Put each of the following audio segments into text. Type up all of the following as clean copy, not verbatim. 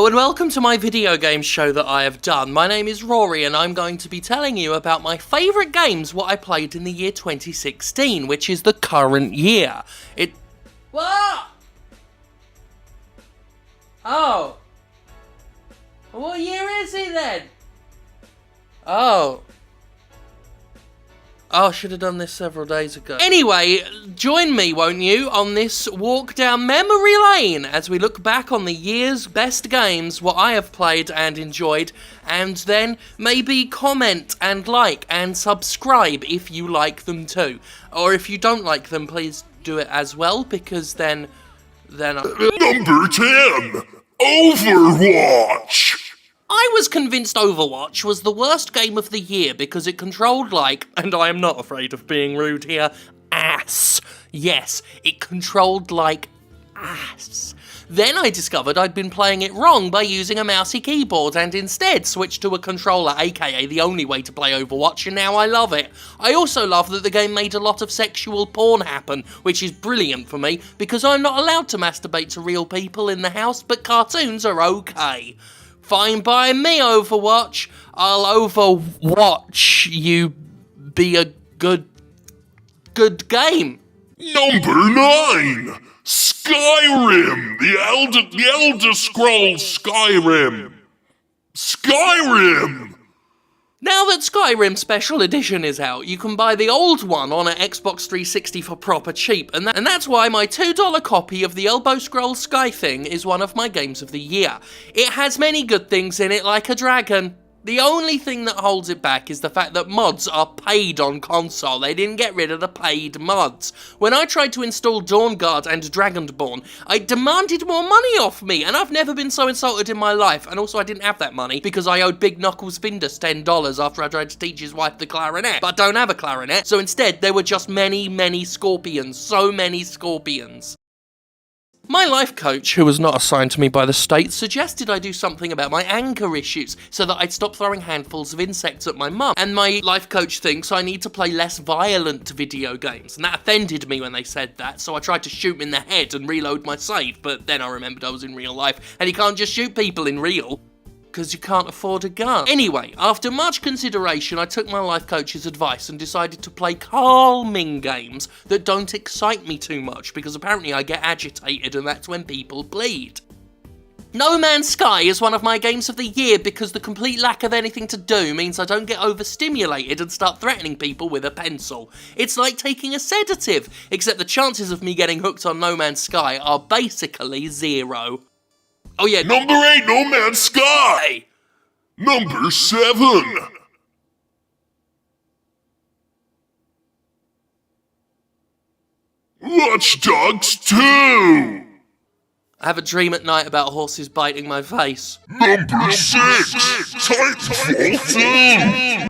Hello and welcome to my video game show that I have done. My name is Rory and I'm going to be telling you about my favourite games, what I played in the year 2016, which is the current year. What? Oh. What year is it then? Oh, I should have done this several days ago. Anyway, join me, won't you, on this walk down memory lane as we look back on the year's best games, what I have played and enjoyed, and then maybe comment and like and subscribe if you like them too. Or if you don't like them, please do it as well, because then Number 10, Overwatch! I was convinced Overwatch was the worst game of the year because it controlled like, and I am not afraid of being rude here, ass. Yes, it controlled like ass. Then I discovered I'd been playing it wrong by using a mousey keyboard and instead switched to a controller, aka the only way to play Overwatch, and now I love it. I also love that the game made a lot of sexual porn happen, which is brilliant for me because I'm not allowed to masturbate to real people in the house, but cartoons are okay. Fine by me, Overwatch. I'll overwatch you be a good game. Number 9, Skyrim! The Elder Scrolls Skyrim! Skyrim! Now that Skyrim Special Edition is out, you can buy the old one on an Xbox 360 for proper cheap, and that's why my $2 copy of the Elbow Scrolls Sky Thing is one of my games of the year. It has many good things in it, like a dragon. The only thing that holds it back is the fact that mods are paid on console. They didn't get rid of the paid mods. When I tried to install Dawnguard and Dragonborn, it demanded more money off me, and I've never been so insulted in my life. And also I didn't have that money because I owed Big Knuckles Findus $10 after I tried to teach his wife the clarinet. But I don't have a clarinet, so instead there were just many scorpions. So many scorpions. My life coach, who was not assigned to me by the state, suggested I do something about my anger issues so that I'd stop throwing handfuls of insects at my mum. And my life coach thinks I need to play less violent video games. And that offended me when they said that, so I tried to shoot him in the head and reload my save, but then I remembered I was in real life, and you can't just shoot people in real, because you can't afford a gun. Anyway, after much consideration, I took my life coach's advice and decided to play calming games that don't excite me too much, because apparently I get agitated and that's when people bleed. No Man's Sky is one of my games of the year because the complete lack of anything to do means I don't get overstimulated and start threatening people with a pencil. It's like taking a sedative, except the chances of me getting hooked on No Man's Sky are basically zero. Oh yeah. Number 8, No Man's Sky! Number 7, Watch Dogs 2! I have a dream at night about horses biting my face. Number 6, Titanfall 2!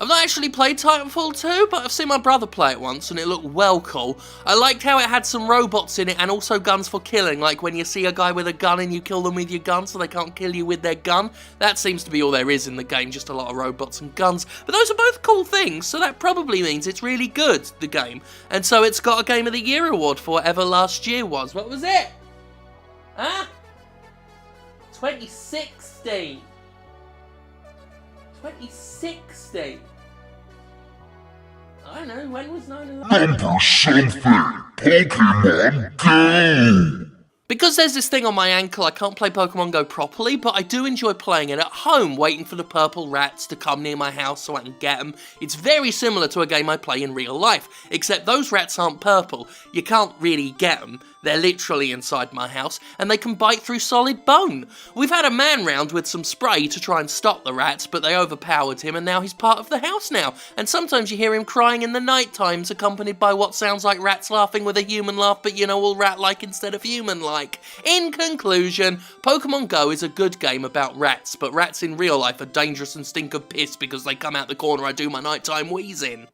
I've not actually played Titanfall 2, but I've seen my brother play it once and it looked well cool. I liked how it had some robots in it and also guns for killing, like when you see a guy with a gun and you kill them with your gun so they can't kill you with their gun. That seems to be all there is in the game, just a lot of robots and guns. But those are both cool things, so that probably means it's really good, the game. And so it's got a Game of the Year award for whatever last year was. What was it? Huh? 2016. 2016. I don't know, when was 9/11? Number something, Pokémon Go! Because there's this thing on my ankle, I can't play Pokemon Go properly, but I do enjoy playing it at home, waiting for the purple rats to come near my house so I can get them. It's very similar to a game I play in real life, except those rats aren't purple. You can't really get them. They're literally inside my house, and they can bite through solid bone. We've had a man round with some spray to try and stop the rats, but they overpowered him, and now he's part of the house now. And sometimes you hear him crying in the night times, accompanied by what sounds like rats laughing with a human laugh, but you know, all rat-like instead of human-like. In conclusion, Pokemon Go is a good game about rats, but rats in real life are dangerous and stink of piss because they come out the corner I do my nighttime wheezing.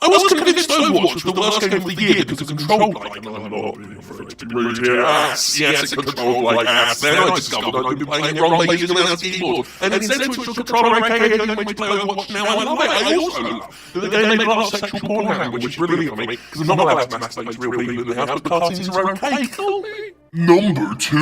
I was convinced Overwatch was the worst game of the year because it controlled like, and I'm not being afraid to be rude here, ass. Yes, it controlled like ass. Then I discovered I'd been playing it wrong by using a mouse keyboard, and instead switched to controller, aka the only way to play Overwatch now. I love it. I also love that the game made a lot of sexual porn happen, which is brilliant for me, because I'm not allowed to masturbate to real people in the house, but cartoons are okay. Number 2,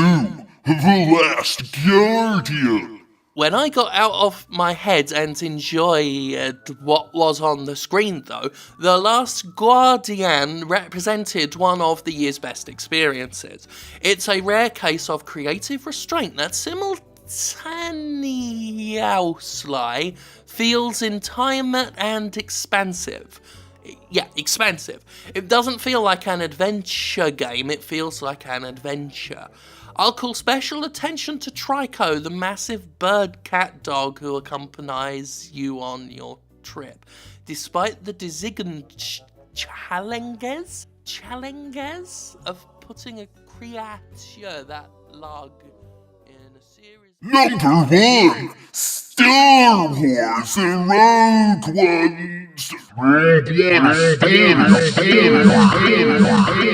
The Last Guardian. When I got out of my head and enjoyed what was on the screen, though, The Last Guardian represented one of the year's best experiences. It's a rare case of creative restraint that simultaneously feels intimate and expansive. Yeah, expansive. It doesn't feel like an adventure game, it feels like an adventure. I'll call special attention to Trico, the massive bird cat dog who accompanies you on your trip. Despite the challenges of putting a creature that large in a series... Number 1, Star Wars The Rogue Ones.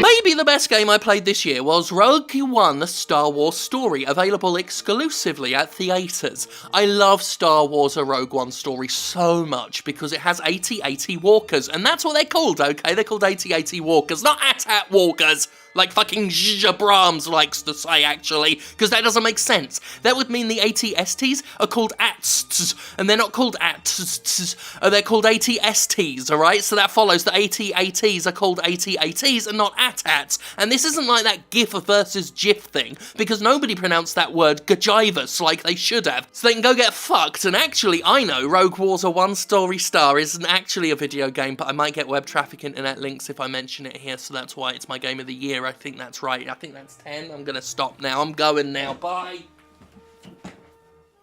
Maybe the best game I played this year was Rogue One: The Star Wars Story, available exclusively at theatres. I love Star Wars: A Rogue One Story so much because it has AT-AT walkers, and that's what they're called, okay? They're called AT-AT walkers, not AT-AT walkers, like fucking Zsa Brahms likes to say, actually, because that doesn't make sense. That would mean the AT-STs are called ATs, and they're not called ATs, they're called AT-STs, alright? So that follows that AT-ATs are called AT-ATs and not AT-ATs. And this isn't like that GIF versus GIF thing, because nobody pronounced that word gajivus like they should have. So they can go get fucked, and actually, I know Rogue Wars a one-story star isn't actually a video game, but I might get web traffic internet links if I mention it here, so that's why it's my game of the year. I think that's right. I think that's 10. I'm gonna stop now. I'm going now. Bye.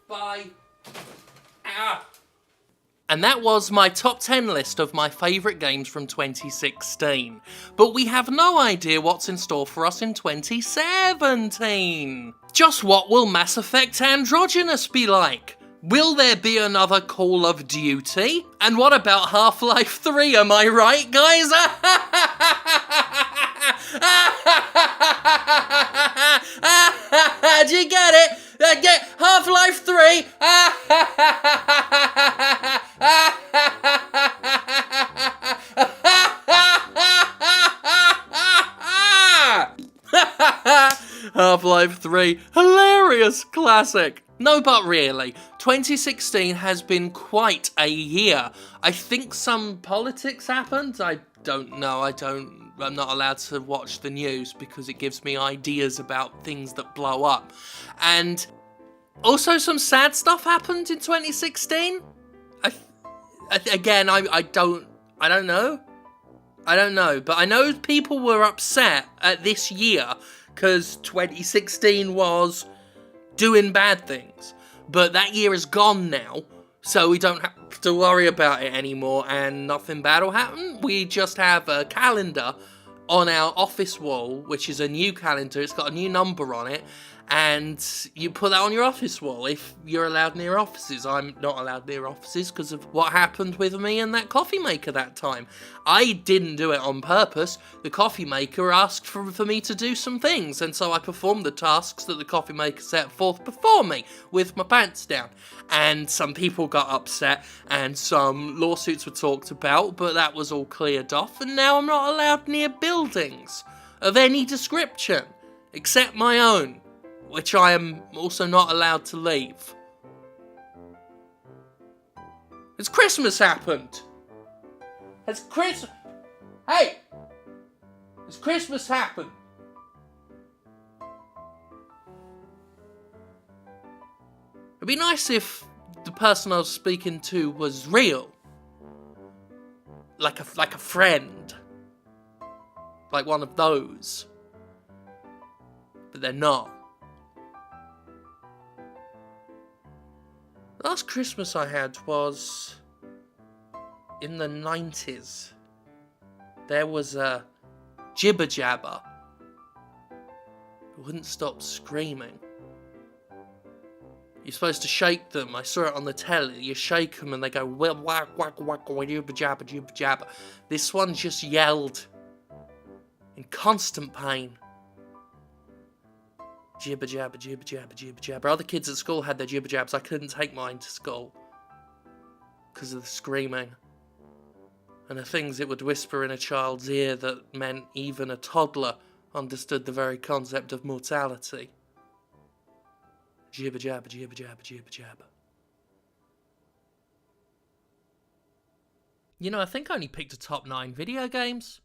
Bye. Ah. And that was my top 10 list of my favourite games from 2016. But we have no idea what's in store for us in 2017. Just what will Mass Effect Androgynous be like? Will there be another Call of Duty? And what about Half-Life 3, am I right, guys? Do you get it? Get Half-Life 3! Half-Life 3, hilarious classic. No, but really, 2016 has been quite a year. I think some politics happened. I don't know. I'm not allowed to watch the news because it gives me ideas about things that blow up. And also some sad stuff happened in 2016. I don't know. But I know people were upset at this year because 2016 was doing bad things. But that year is gone now, so we don't have to worry about it anymore, and nothing bad will happen. We just have a calendar on our office wall, which is a new calendar. It's got a new number on it, and you put that on your office wall if you're allowed near offices. I'm not allowed near offices because of what happened with me and that coffee maker that time. I didn't do it on purpose. The coffee maker asked for me to do some things, and so I performed the tasks that the coffee maker set forth before me with my pants down. And some people got upset, and some lawsuits were talked about, but that was all cleared off, and now I'm not allowed near buildings of any description, except my own, which I am also not allowed to leave. Has Christmas happened? Has Christmas happened? It'd be nice if the person I was speaking to was real. Like a friend. Like one of those. But they're not. Last Christmas I had was in the 90s. There was a jibber jabber who wouldn't stop screaming. You're supposed to shake them. I saw it on the telly. You shake them and they go whack, whack, whack, jibba jabba, jibba jabba. This one just yelled in constant pain. Jibba jabba, jibba jabba, jibba jabba. Other kids at school had their jibba jabs. I couldn't take mine to school because of the screaming and the things it would whisper in a child's ear that meant even a toddler understood the very concept of mortality. Jibba jabba, jibba jabba, jibba jabba. You know, I think I only picked a top 9 video games.